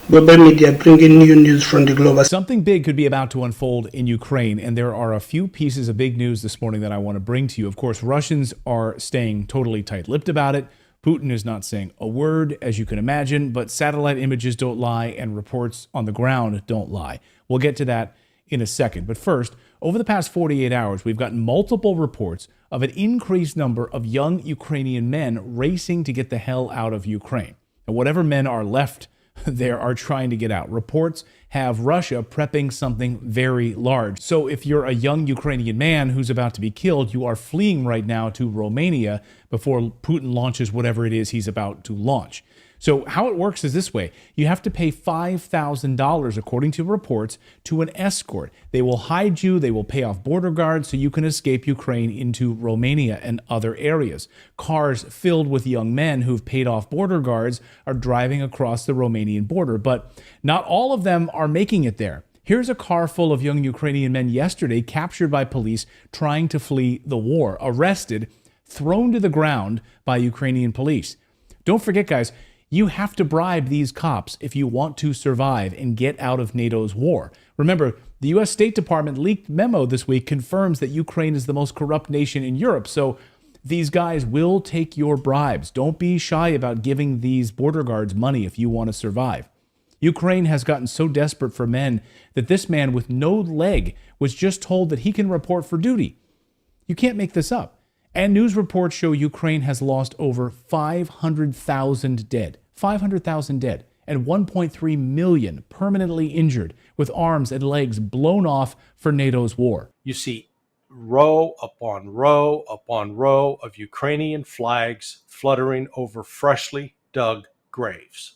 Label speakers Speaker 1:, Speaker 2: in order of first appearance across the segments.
Speaker 1: Global media bringing new news from the global.
Speaker 2: Something big could be about to unfold in Ukraine, and there are a few pieces of big news this morning that I want to bring to you. Of course, Russians are staying totally tight-lipped about it. Putin is not saying a word, as you can imagine, but satellite images don't lie and reports on the ground don't lie. We'll get to that in a second. But first, over the past 48 hours, we've gotten multiple reports of an increased number of young Ukrainian men racing to get the hell out of Ukraine. And whatever men are left there are trying to get out. Reports have Russia prepping something very large. So if you're a young Ukrainian man who's about to be killed, you are fleeing right now to Romania before Putin launches whatever it is he's about to launch. So how it works is this way. You have to pay $5,000, according to reports, to an escort. They will hide you. They will pay off border guards so you can escape Ukraine into Romania and other areas. Cars filled with young men who've paid off border guards are driving across the Romanian border, but not all of them are making it there. Here's a car full of young Ukrainian men yesterday captured by police trying to flee the war, arrested, thrown to the ground by Ukrainian police. Don't forget, guys, you have to bribe these cops if you want to survive and get out of NATO's war. Remember, the U.S. State Department leaked memo this week confirms that Ukraine is the most corrupt nation in Europe. So these guys will take your bribes. Don't be shy about giving these border guards money if you want to survive. Ukraine has gotten so desperate for men that this man with no leg was just told that he can report for duty. You can't make this up. And news reports show Ukraine has lost over 500,000 dead. 500,000 dead and 1.3 million permanently injured with arms and legs blown off for NATO's war.
Speaker 3: You see row upon row upon row of Ukrainian flags fluttering over freshly dug graves.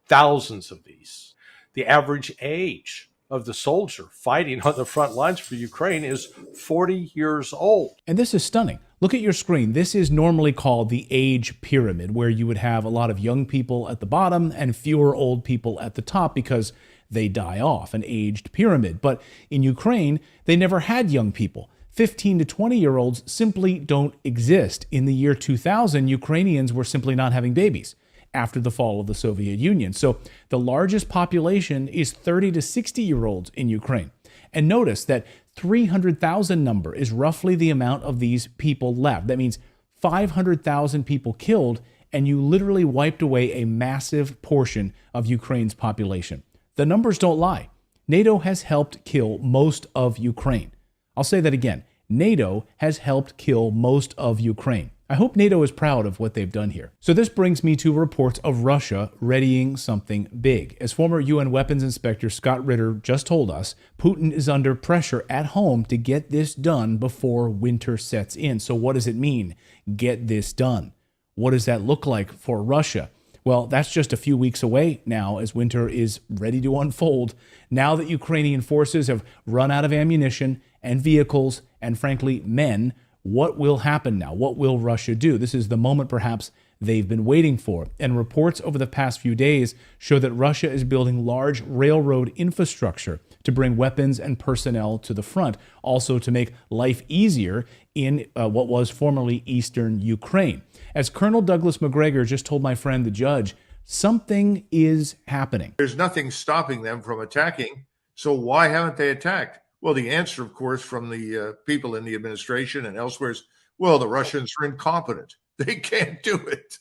Speaker 3: Thousands of these. The average age of the soldier fighting on the front lines for Ukraine is 40 years old.
Speaker 2: And this is stunning. Look at your screen. This is normally called the age pyramid, where you would have a lot of young people at the bottom and fewer old people at the top because they die off, an aged pyramid. But in Ukraine, they never had young people. 15 to 20-year-olds simply don't exist. In the year 2000, Ukrainians were simply not having babies after the fall of the Soviet Union. So the largest population is 30 to 60-year-olds in Ukraine. And notice that 300,000 number is roughly the amount of these people left. That means 500,000 people killed, and you literally wiped away a massive portion of Ukraine's population. The numbers don't lie. NATO has helped kill most of Ukraine. I'll say that again. NATO has helped kill most of Ukraine. I hope NATO is proud of what they've done here. So this brings me to reports of Russia readying something big. As former UN weapons inspector Scott Ritter just told us, Putin is under pressure at home to get this done before winter sets in. So what does it mean, get this done? What does that look like for Russia? Well, that's just a few weeks away now as winter is ready to unfold. Now that Ukrainian forces have run out of ammunition and vehicles and, frankly, men, what will happen now? What will Russia do? This is the moment perhaps they've been waiting for. And reports over the past few days show that Russia is building large railroad infrastructure to bring weapons and personnel to the front, also to make life easier in what was formerly eastern Ukraine. As Colonel Douglas Macgregor just told my friend the judge, something is happening.
Speaker 4: There's nothing stopping them from attacking, so why haven't they attacked? Well, the answer, of course, from the people in the administration and elsewhere is, well, the Russians are incompetent. They can't do it.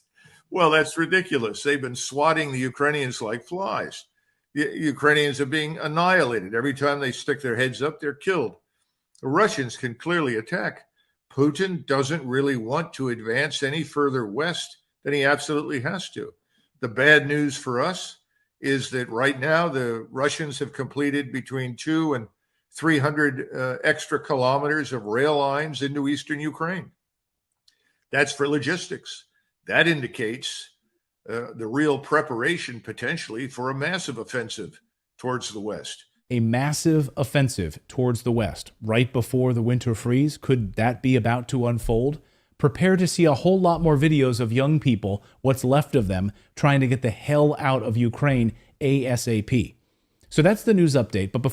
Speaker 4: Well, that's ridiculous. They've been swatting the Ukrainians like flies. The Ukrainians are being annihilated. Every time they stick their heads up, they're killed. The Russians can clearly attack. Putin doesn't really want to advance any further west than he absolutely has to. The bad news for us is that right now the Russians have completed between 200 and 300 extra kilometers of rail lines into eastern Ukraine. That's for logistics. That indicates the real preparation potentially for a massive offensive towards the west.
Speaker 2: A massive offensive towards the west right before the winter freeze. Could that be about to unfold? Prepare to see a whole lot more videos of young people, what's left of them, trying to get the hell out of Ukraine ASAP. So that's the news update. But before